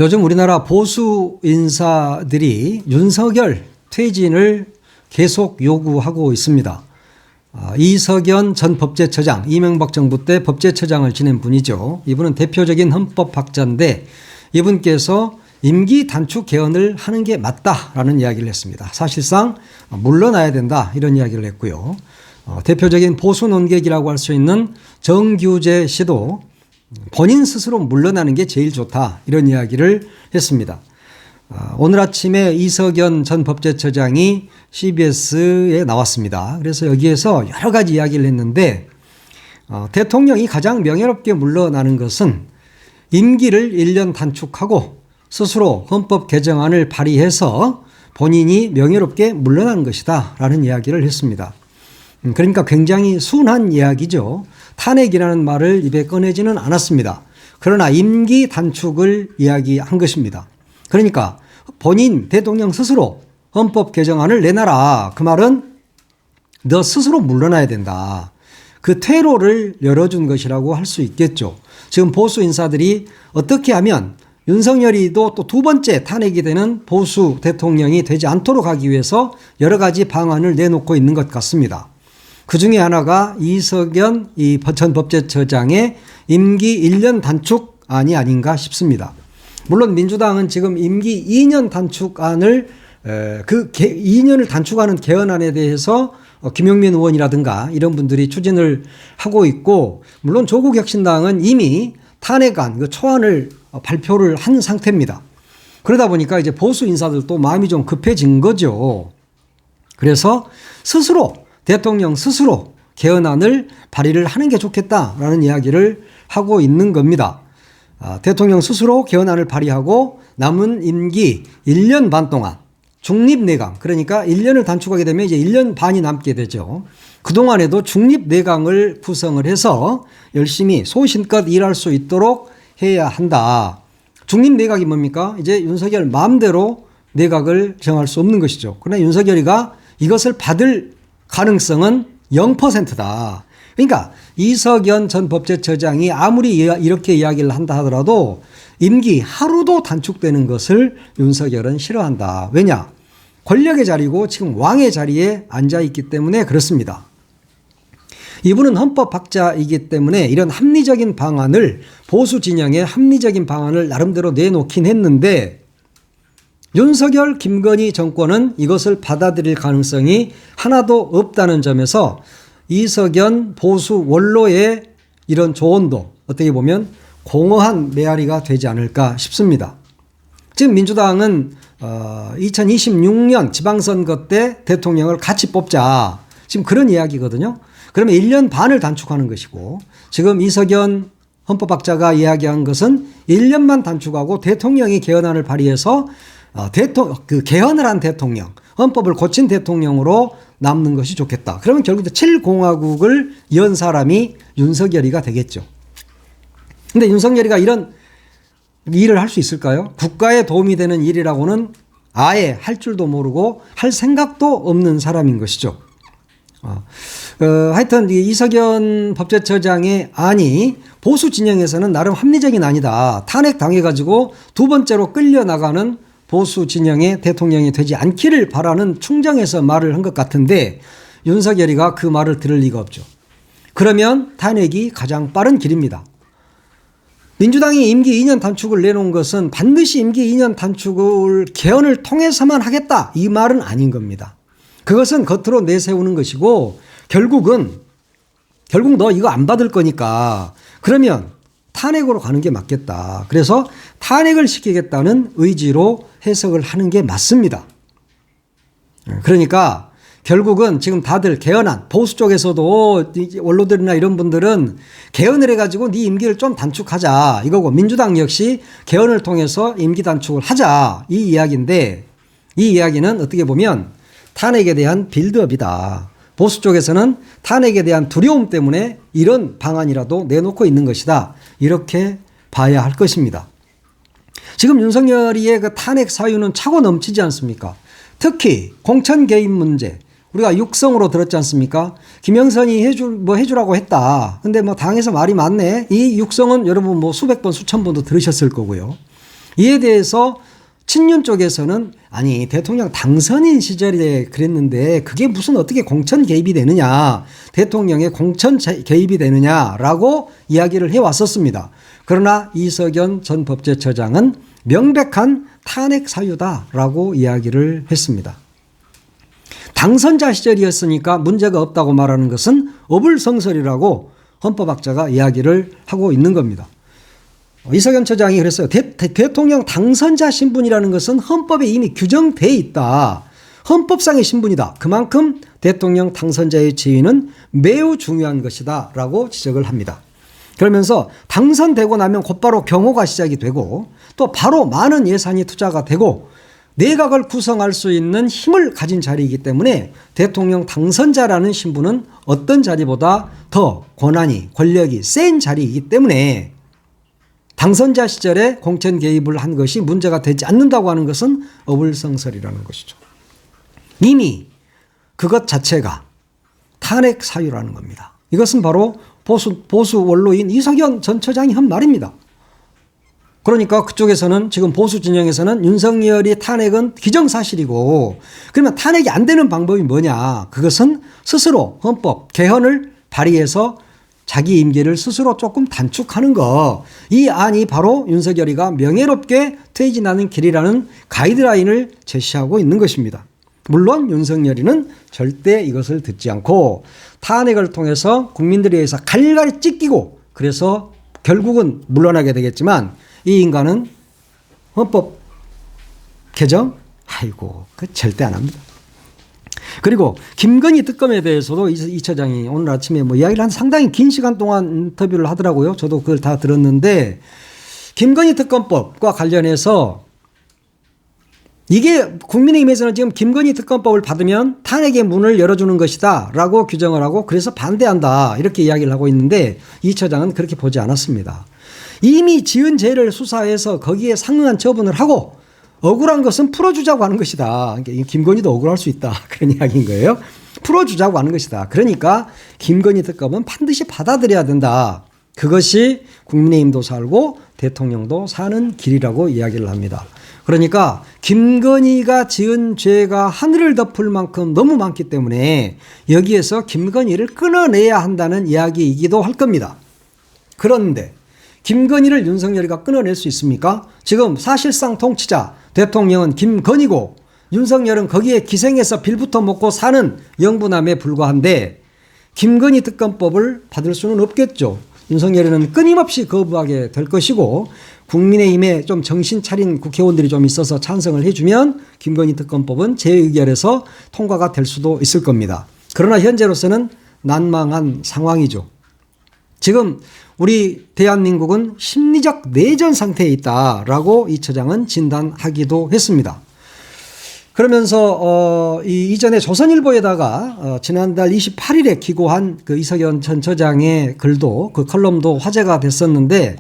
요즘 우리나라 보수 인사들이 윤석열 퇴진을 계속 요구하고 있습니다. 이석연 전 법제처장, 이명박 정부 때 법제처장을 지낸 분이죠. 이분은 대표적인 헌법학자인데 이분께서 임기 단축 개헌을 하는 게 맞다라는 이야기를 했습니다. 사실상 물러나야 된다 이런 이야기를 했고요. 대표적인 보수 논객이라고 할 수 있는 정규재 씨도 본인 스스로 물러나는 게 제일 좋다 이런 이야기를 했습니다. 오늘 아침에 이석연 전 법제처장이 CBS에 나왔습니다. 그래서 여기에서 여러 가지 이야기를 했는데 대통령이 가장 명예롭게 물러나는 것은 임기를 1년 단축하고 스스로 헌법 개정안을 발의해서 본인이 명예롭게 물러나는 것이다 라는 이야기를 했습니다. 그러니까 굉장히 순한 이야기죠. 탄핵이라는 말을 입에 꺼내지는 않았습니다. 그러나 임기 단축을 이야기한 것입니다. 그러니까 본인 대통령 스스로 헌법 개정안을 내놔라. 그 말은 너 스스로 물러나야 된다. 그 퇴로를 열어준 것이라고 할 수 있겠죠. 지금 보수 인사들이 어떻게 하면 윤석열이도 또 두 번째 탄핵이 되는 보수 대통령이 되지 않도록 하기 위해서 여러 가지 방안을 내놓고 있는 것 같습니다. 그 중에 하나가 이석연 전 법제처장의 임기 1년 단축안이 아닌가 싶습니다. 물론 민주당은 지금 임기 2년 단축안을 그 2년을 단축하는 개헌안에 대해서 김용민 의원이라든가 이런 분들이 추진을 하고 있고, 물론 조국혁신당은 이미 탄핵안, 그 초안을 발표를 한 상태입니다. 그러다 보니까 이제 보수 인사들도 마음이 좀 급해진 거죠. 그래서 대통령 스스로 개헌안을 발의를 하는 게 좋겠다라는 이야기를 하고 있는 겁니다. 대통령 스스로 개헌안을 발의하고 남은 임기 1년 반 동안 중립내강, 그러니까 1년을 단축하게 되면 이제 1년 반이 남게 되죠. 그동안에도 중립내강을 구성을 해서 열심히 소신껏 일할 수 있도록 해야 한다. 중립내각이 뭡니까? 이제 윤석열 마음대로 내각을 정할 수 없는 것이죠. 그러나 윤석열이가 이것을 받을 가능성은 0%다. 그러니까 이석연 전 법제처장이 아무리 이렇게 이야기를 한다 하더라도 임기 하루도 단축되는 것을 윤석열은 싫어한다. 왜냐? 권력의 자리고 지금 왕의 자리에 앉아있기 때문에 그렇습니다. 이분은 헌법학자이기 때문에 이런 합리적인 방안을, 보수 진영의 합리적인 방안을 나름대로 내놓긴 했는데 윤석열, 김건희 정권은 이것을 받아들일 가능성이 하나도 없다는 점에서 이석연 보수 원로의 이런 조언도 어떻게 보면 공허한 메아리가 되지 않을까 싶습니다. 지금 민주당은 2026년 지방선거 때 대통령을 같이 뽑자. 지금 그런 이야기거든요. 그러면 1년 반을 단축하는 것이고, 지금 이석연 헌법학자가 이야기한 것은 1년만 단축하고 대통령이 개헌안을 발의해서 개헌을 한 대통령, 헌법을 고친 대통령으로 남는 것이 좋겠다. 그러면 결국 7공화국을 연 사람이 윤석열이가 되겠죠. 근데 윤석열이가 이런 일을 할 수 있을까요? 국가에 도움이 되는 일이라고는 아예 할 줄도 모르고 할 생각도 없는 사람인 것이죠. 하여튼 이석연 법제처장의 안이 보수 진영에서는 나름 합리적인 안이다. 탄핵 당해가지고 두 번째로 끌려나가는 보수 진영의 대통령이 되지 않기를 바라는 충정에서 말을 한 것 같은데 윤석열이가 그 말을 들을 리가 없죠. 그러면 탄핵이 가장 빠른 길입니다. 민주당이 임기 2년 단축을 내놓은 것은 반드시 임기 2년 단축을 개헌을 통해서만 하겠다 이 말은 아닌 겁니다. 그것은 겉으로 내세우는 것이고 결국 너 이거 안 받을 거니까 그러면 탄핵으로 가는 게 맞겠다. 그래서 탄핵을 시키겠다는 의지로 해석을 하는 게 맞습니다. 그러니까 결국은 지금 다들 개헌안, 보수 쪽에서도 원로들이나 이런 분들은 개헌을 해가지고 네 임기를 좀 단축하자 이거고, 민주당 역시 개헌을 통해서 임기 단축을 하자 이 이야기인데, 이 이야기는 어떻게 보면 탄핵에 대한 빌드업이다. 보수 쪽에서는 탄핵에 대한 두려움 때문에 이런 방안이라도 내놓고 있는 것이다. 이렇게 봐야 할 것입니다. 지금 윤석열이의 그 탄핵 사유는 차고 넘치지 않습니까? 특히 공천 개입 문제. 우리가 육성으로 들었지 않습니까? 김영선이 해주라고 했다. 근데 당에서 말이 많네. 이 육성은 여러분 수백 번, 수천 번도 들으셨을 거고요. 이에 대해서 친윤 쪽에서는 아니 대통령 당선인 시절에 그랬는데 그게 무슨 어떻게 공천 개입이 되느냐, 대통령의 공천 개입이 되느냐라고 이야기를 해왔었습니다. 그러나 이석연 전 법제처장은 명백한 탄핵 사유다라고 이야기를 했습니다. 당선자 시절이었으니까 문제가 없다고 말하는 것은 어불성설이라고 헌법학자가 이야기를 하고 있는 겁니다. 이석연 처장이 그랬어요. 대통령 당선자 신분이라는 것은 헌법에 이미 규정돼 있다. 헌법상의 신분이다. 그만큼 대통령 당선자의 지위는 매우 중요한 것이다 라고 지적을 합니다. 그러면서 당선되고 나면 곧바로 경호가 시작이 되고 또 바로 많은 예산이 투자가 되고 내각을 구성할 수 있는 힘을 가진 자리이기 때문에 대통령 당선자라는 신분은 어떤 자리보다 더 권한이, 권력이 센 자리이기 때문에 당선자 시절에 공천 개입을 한 것이 문제가 되지 않는다고 하는 것은 어불성설이라는 것이죠. 이미 그것 자체가 탄핵 사유라는 겁니다. 이것은 바로 보수 원로인 이석연 전 처장이 한 말입니다. 그러니까 그쪽에서는 지금 보수 진영에서는 윤석열이 탄핵은 기정사실이고 그러면 탄핵이 안 되는 방법이 뭐냐. 그것은 스스로 헌법 개헌을 발의해서 자기 임기를 스스로 조금 단축하는 거. 이 안이 바로 윤석열이가 명예롭게 퇴진하는 길이라는 가이드라인을 제시하고 있는 것입니다. 물론 윤석열이는 절대 이것을 듣지 않고 탄핵을 통해서 국민들에 의해서 갈갈이 찢기고 그래서 결국은 물러나게 되겠지만 이 인간은 헌법 개정? 아이고, 그 절대 안 합니다. 그리고 김건희 특검에 대해서도 이 처장이 오늘 아침에 뭐 이야기를 한 상당히 긴 시간 동안 인터뷰를 하더라고요. 저도 그걸 다 들었는데 김건희 특검법과 관련해서 이게 국민의힘에서는 지금 김건희 특검법을 받으면 탄핵의 문을 열어주는 것이다 라고 규정을 하고 그래서 반대한다 이렇게 이야기를 하고 있는데 이 처장은 그렇게 보지 않았습니다. 이미 지은 죄를 수사해서 거기에 상응한 처분을 하고 억울한 것은 풀어주자고 하는 것이다. 그러니까 김건희도 억울할 수 있다. 그런 이야기인 거예요. 풀어주자고 하는 것이다. 그러니까 김건희 특검은 반드시 받아들여야 된다. 그것이 국민의힘도 살고 대통령도 사는 길이라고 이야기를 합니다. 그러니까 김건희가 지은 죄가 하늘을 덮을 만큼 너무 많기 때문에 여기에서 김건희를 끊어내야 한다는 이야기이기도 할 겁니다. 그런데 김건희를 윤석열이가 끊어낼 수 있습니까? 지금 사실상 통치자 대통령은 김건희고 윤석열은 거기에 기생해서 빌부터 먹고 사는 영부남에 불과한데 김건희 특검법을 받을 수는 없겠죠. 윤석열이는 끊임없이 거부하게 될 것이고 국민의힘에 좀 정신 차린 국회의원들이 좀 있어서 찬성을 해주면 김건희 특검법은 재의결해서 통과가 될 수도 있을 겁니다. 그러나 현재로서는 난망한 상황이죠. 지금 우리 대한민국은 심리적 내전 상태에 있다라고 이 처장은 진단하기도 했습니다. 그러면서 이전에 조선일보에다가 지난달 28일에 기고한 그 이석연 전 처장의 글도 그 컬럼도 화제가 됐었는데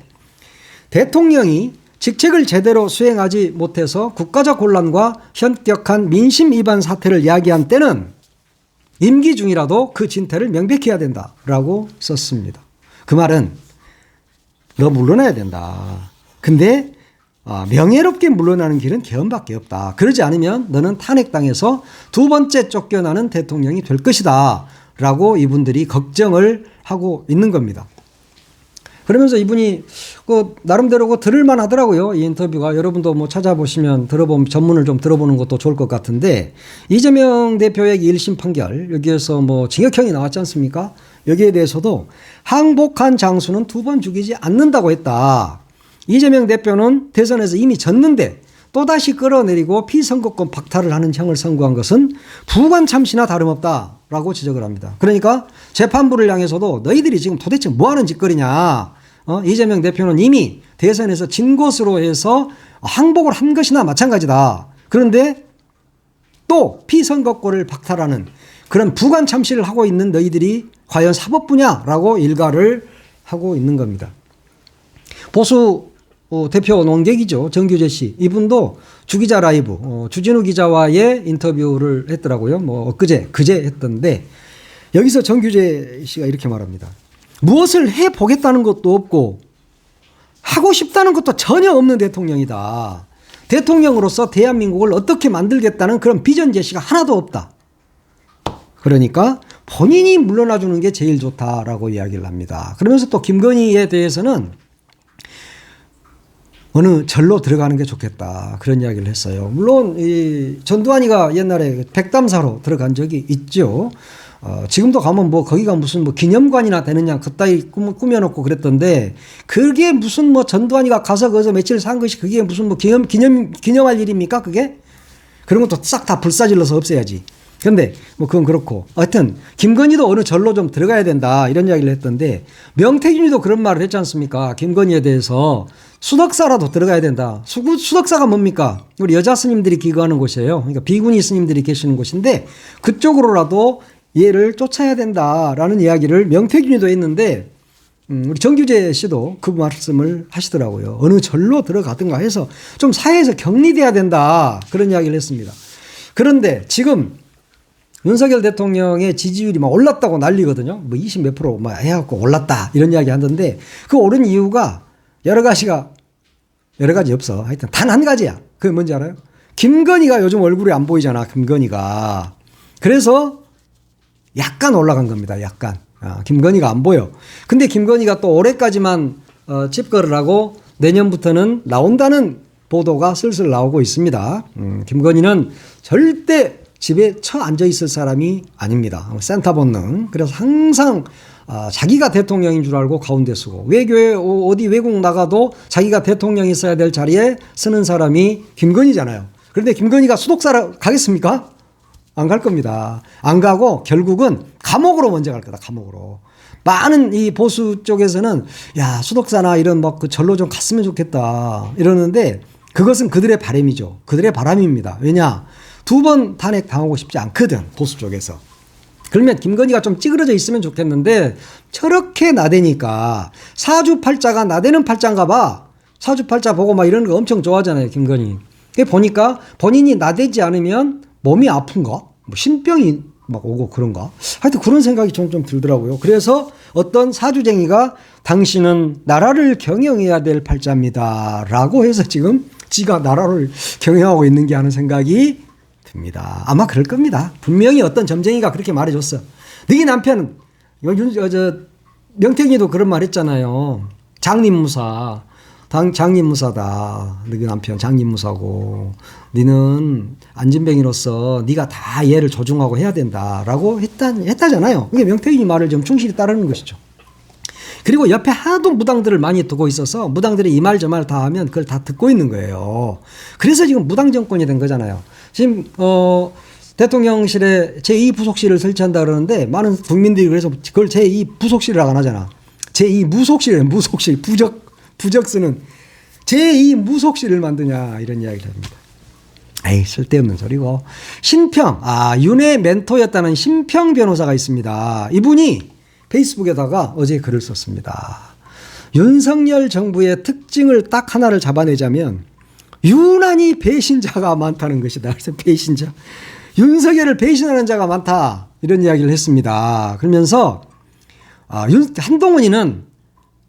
대통령이 직책을 제대로 수행하지 못해서 국가적 혼란과 현격한 민심 위반 사태를 야기한 때는 임기 중이라도 그 진퇴를 명백해야 된다라고 썼습니다. 그 말은 너 물러나야 된다. 근데 명예롭게 물러나는 길은 개헌밖에 없다. 그러지 않으면 너는 탄핵당해서 두 번째 쫓겨나는 대통령이 될 것이다. 라고 이분들이 걱정을 하고 있는 겁니다. 그러면서 이분이 나름대로 들을만 하더라고요. 이 인터뷰가. 여러분도 뭐 찾아보시면 전문을 좀 들어보는 것도 좋을 것 같은데 이재명 대표의 1심 판결 여기에서 뭐 징역형이 나왔지 않습니까? 여기에 대해서도 항복한 장수는 두 번 죽이지 않는다고 했다. 이재명 대표는 대선에서 이미 졌는데 또다시 끌어내리고 피선거권 박탈을 하는 형을 선고한 것은 부관 참시나 다름없다라고 지적을 합니다. 그러니까 재판부를 향해서도 너희들이 지금 도대체 뭐하는 짓거리냐. 이재명 대표는 이미 대선에서 진 것으로 해서 항복을 한 것이나 마찬가지다. 그런데 또 피선거권을 박탈하는 그런 부관 참시를 하고 있는 너희들이 과연 사법부냐라고 일갈을 하고 있는 겁니다. 보수 대표 논객이죠. 정규재 씨. 이분도 주기자 라이브, 주진우 기자와의 인터뷰를 했더라고요. 뭐 그제 했던데 여기서 정규재 씨가 이렇게 말합니다. 무엇을 해보겠다는 것도 없고 하고 싶다는 것도 전혀 없는 대통령이다. 대통령으로서 대한민국을 어떻게 만들겠다는 그런 비전 제시가 하나도 없다. 그러니까 본인이 물러나 주는 게 제일 좋다라고 이야기를 합니다. 그러면서 또 김건희에 대해서는 어느 절로 들어가는 게 좋겠다. 그런 이야기를 했어요. 물론 이 전두환이가 옛날에 백담사로 들어간 적이 있죠. 지금도 가면 뭐 거기가 무슨 뭐 기념관이나 되느냐 그따위 꾸며놓고 그랬던데 그게 무슨 뭐 전두환이가 가서 거기서 며칠 산 것이 그게 무슨 뭐 기념할 일입니까 그게? 그런 것도 싹 다 불사질러서 없애야지. 근데 뭐 그건 그렇고 하여튼 김건희도 어느 절로 좀 들어가야 된다 이런 이야기를 했던데 명태균이도 그런 말을 했지 않습니까? 김건희에 대해서 수덕사라도 들어가야 된다. 수덕사가 뭡니까? 우리 여자 스님들이 기거하는 곳이에요. 그러니까 비구니 스님들이 계시는 곳인데 그쪽으로라도 얘를 쫓아야 된다라는 이야기를 명태균이도 했는데 우리 정규재 씨도 그 말씀을 하시더라고요. 어느 절로 들어가든가 해서 좀 사회에서 격리돼야 된다 그런 이야기를 했습니다. 그런데 지금 윤석열 대통령의 지지율이 막 올랐다고 난리거든요. 뭐 20 몇 프로 막 해갖고 올랐다 이런 이야기 하던데 그 오른 이유가 여러 가지 없어. 하여튼 단 한 가지야. 그게 뭔지 알아요? 김건희가 요즘 얼굴이 안 보이잖아. 김건희가. 그래서 약간 올라간 겁니다. 약간. 김건희가 안 보여. 근데 김건희가 또 올해까지만 집거를 하고 내년부터는 나온다는 보도가 슬슬 나오고 있습니다. 김건희는 절대 집에 앉아 있을 사람이 아닙니다. 센터 본능. 그래서 항상 자기가 대통령인 줄 알고 가운데 쓰고 외교에 어디 외국 나가도 자기가 대통령이 있어야 될 자리에 쓰는 사람이 김건희잖아요. 그런데 김건희가 수독사로 가겠습니까? 안 갈 겁니다. 안 가고 결국은 감옥으로 먼저 갈 거다. 감옥으로. 많은 이 보수 쪽에서는 야 수독사나 이런 뭐 그 절로 좀 갔으면 좋겠다 이러는데 그것은 그들의 바람이죠. 그들의 바람입니다. 왜냐? 2번 탄핵 당하고 싶지 않거든. 보수 쪽에서. 그러면 김건희가 좀 찌그러져 있으면 좋겠는데 저렇게 나대니까 사주팔자가 나대는 팔자인가 봐. 사주팔자 보고 막 이러는 거 엄청 좋아하잖아요. 김건희. 보니까 본인이 나대지 않으면 몸이 아픈가? 뭐 신병이 막 오고 그런가? 하여튼 그런 생각이 좀 들더라고요. 그래서 어떤 사주쟁이가 당신은 나라를 경영해야 될 팔자입니다. 라고 해서 지금 지가 나라를 경영하고 있는 게 하는 생각이 듭니다. 아마 그럴 겁니다. 분명히 어떤 점쟁이가 그렇게 말해줬어. 너희 남편은 명태균이도 그런 말 했잖아요. 장님무사. 장님무사다. 너희 남편 장님무사고 너는 안진뱅이로서 네가 다 얘를 조종하고 해야 된다라고 했다잖아요. 그게 명태균이 말을 좀 충실히 따르는 것이죠. 그리고 옆에 하도 무당들을 많이 두고 있어서 무당들이 이 말 저 말 다 하면 그걸 다 듣고 있는 거예요. 그래서 지금 무당 정권이 된 거잖아요. 지금 대통령실에 제2부속실을 설치한다 그러는데 많은 국민들이 그래서 그걸 제2부속실이라고 안 하잖아. 제2무속실이에요. 무속실. 부적 쓰는 제2무속실을 만드냐 이런 이야기를 합니다. 에이 쓸데없는 소리고. 신평 윤의 멘토였다는 신평 변호사가 있습니다. 이분이 페이스북에다가 어제 글을 썼습니다. 윤석열 정부의 특징을 딱 하나를 잡아내자면 유난히 배신자가 많다는 것이다. 그래서 배신자. 윤석열을 배신하는 자가 많다. 이런 이야기를 했습니다. 그러면서 한동훈이는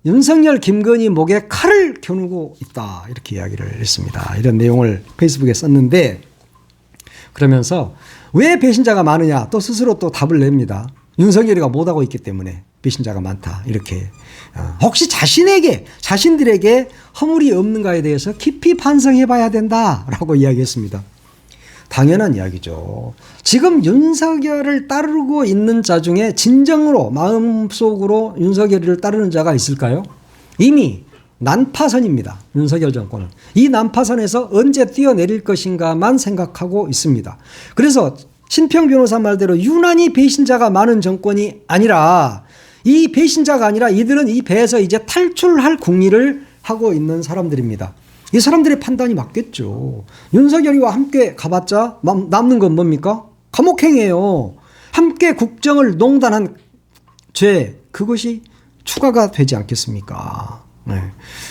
윤석열 김건희 목에 칼을 겨누고 있다. 이렇게 이야기를 했습니다. 이런 내용을 페이스북에 썼는데 그러면서 왜 배신자가 많으냐 또 스스로 또 답을 냅니다. 윤석열이가 못하고 있기 때문에 배신자가 많다. 이렇게. 혹시 자신들에게 허물이 없는가에 대해서 깊이 반성해 봐야 된다라고 이야기했습니다. 당연한 이야기죠. 지금 윤석열을 따르고 있는 자 중에 진정으로 마음속으로 윤석열을 따르는 자가 있을까요? 이미 난파선입니다. 윤석열 정권은. 이 난파선에서 언제 뛰어내릴 것인가만 생각하고 있습니다. 그래서 신평 변호사 말대로 유난히 배신자가 많은 정권이 아니라 이 배신자가 아니라 이들은 이 배에서 이제 탈출할 궁리를 하고 있는 사람들입니다. 이 사람들의 판단이 맞겠죠. 윤석열이와 함께 가봤자 남는 건 뭡니까? 감옥행이에요. 함께 국정을 농단한 죄 그것이 추가가 되지 않겠습니까? 네.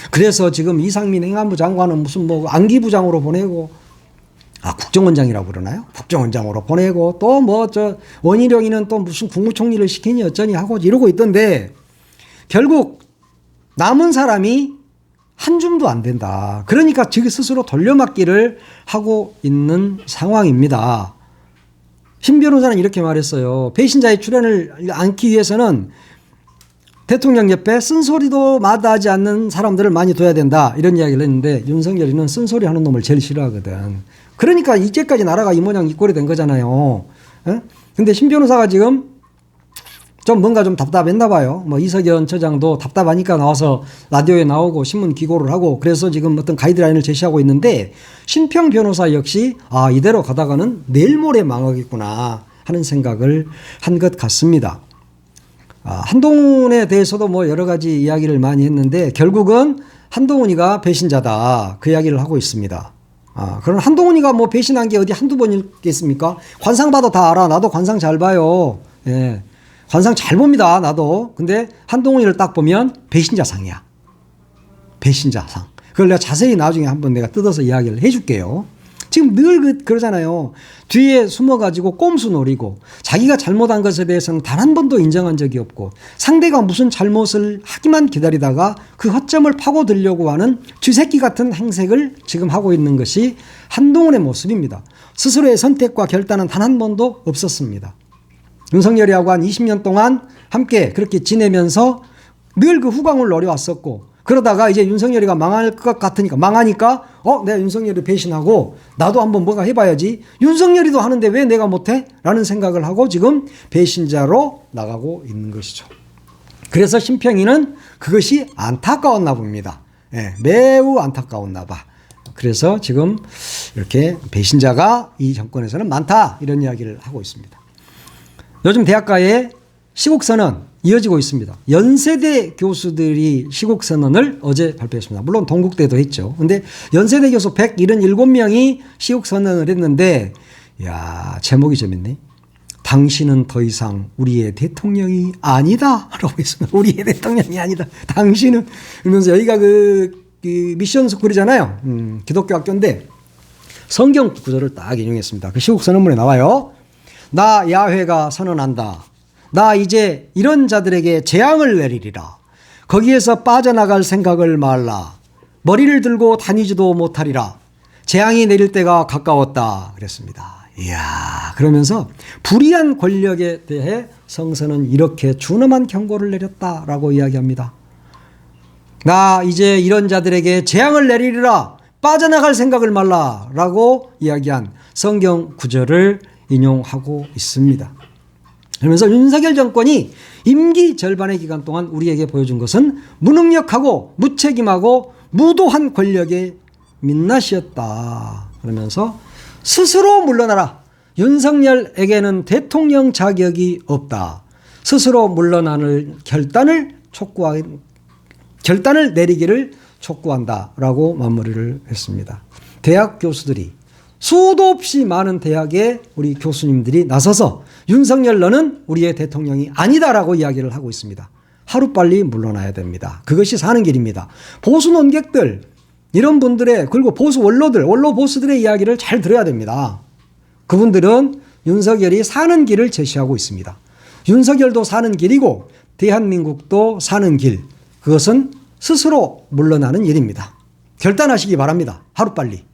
그래서 지금 이상민 행안부 장관은 무슨 뭐 안기부장으로 보내고 국정원장이라고 그러나요? 국정원장으로 보내고 또 뭐 원희룡이는 또 무슨 국무총리를 시키니 어쩌니 하고 이러고 있던데 결국 남은 사람이 한 줌도 안 된다. 그러니까 자기 스스로 돌려막기를 하고 있는 상황입니다. 신 변호사는 이렇게 말했어요. 배신자의 출연을 안기 위해서는 대통령 옆에 쓴소리도 마다하지 않는 사람들을 많이 둬야 된다. 이런 이야기를 했는데 윤석열이는 쓴소리 하는 놈을 제일 싫어하거든. 그러니까 이제까지 나라가 이 모양 이 꼴이 된 거잖아요. 근데 신 변호사가 지금 좀 뭔가 좀 답답했나 봐요. 뭐 이석연 처장도 답답하니까 나와서 라디오에 나오고 신문 기고를 하고 그래서 지금 어떤 가이드라인을 제시하고 있는데 신평 변호사 역시 이대로 가다가는 내일 모레 망하겠구나 하는 생각을 한 것 같습니다. 한동훈에 대해서도 뭐 여러 가지 이야기를 많이 했는데 결국은 한동훈이가 배신자다 그 이야기를 하고 있습니다. 그럼 한동훈이가 뭐 배신한 게 어디 한두 번이겠습니까? 관상 봐도 다 알아. 나도 관상 잘 봐요. 예. 관상 잘 봅니다. 나도. 근데 한동훈이를 딱 보면 배신자상이야. 배신자상. 그걸 내가 자세히 나중에 한번 내가 뜯어서 이야기를 해줄게요. 지금 늘 그러잖아요. 뒤에 숨어가지고 꼼수 노리고 자기가 잘못한 것에 대해서는 단 한 번도 인정한 적이 없고 상대가 무슨 잘못을 하기만 기다리다가 그 허점을 파고들려고 하는 쥐새끼 같은 행색을 지금 하고 있는 것이 한동훈의 모습입니다. 스스로의 선택과 결단은 단 한 번도 없었습니다. 윤석열이하고 한 20년 동안 함께 그렇게 지내면서 늘 그 후광을 노려왔었고 그러다가 이제 윤석열이가 망할 것 같으니까 망하니까 내가 윤석열을 배신하고 나도 한번 뭔가 해봐야지. 윤석열이도 하는데 왜 내가 못해? 라는 생각을 하고 지금 배신자로 나가고 있는 것이죠. 그래서 심평이는 그것이 안타까웠나 봅니다. 예, 매우 안타까웠나 봐. 그래서 지금 이렇게 배신자가 이 정권에서는 많다 이런 이야기를 하고 있습니다. 요즘 대학가에 시국선언 이어지고 있습니다. 연세대 교수들이 시국선언을 어제 발표했습니다. 물론 동국대도 했죠. 근데 연세대 교수 177명이 시국선언을 했는데 제목이 재밌네. 당신은 더 이상 우리의 대통령이 아니다 라고 했습니다. 우리의 대통령이 아니다. 당신은 그러면서 여기가 그 미션 스쿨이잖아요. 기독교 학교인데 성경 구절을 딱 인용했습니다. 그 시국선언문에 나와요. 나 야훼가 선언한다. 나 이제 이런 자들에게 재앙을 내리리라. 거기에서 빠져나갈 생각을 말라. 머리를 들고 다니지도 못하리라. 재앙이 내릴 때가 가까웠다. 그랬습니다. 이야, 그러면서 불의한 권력에 대해 성서는 이렇게 준엄한 경고를 내렸다라고 이야기합니다. 나 이제 이런 자들에게 재앙을 내리리라. 빠져나갈 생각을 말라라고 이야기한 성경 구절을 인용하고 있습니다. 그러면서 윤석열 정권이 임기 절반의 기간 동안 우리에게 보여준 것은 무능력하고 무책임하고 무도한 권력의 민낯이었다. 그러면서 스스로 물러나라. 윤석열에게는 대통령 자격이 없다. 스스로 물러나는 결단을 내리기를 촉구한다라고 마무리를 했습니다. 대학 교수들이 수도 없이 많은 대학의 우리 교수님들이 나서서 윤석열 너는 우리의 대통령이 아니다라고 이야기를 하고 있습니다. 하루빨리 물러나야 됩니다. 그것이 사는 길입니다. 보수 논객들 이런 분들의 그리고 보수 원로 보수들의 이야기를 잘 들어야 됩니다. 그분들은 윤석열이 사는 길을 제시하고 있습니다. 윤석열도 사는 길이고 대한민국도 사는 길 그것은 스스로 물러나는 일입니다. 결단하시기 바랍니다. 하루빨리.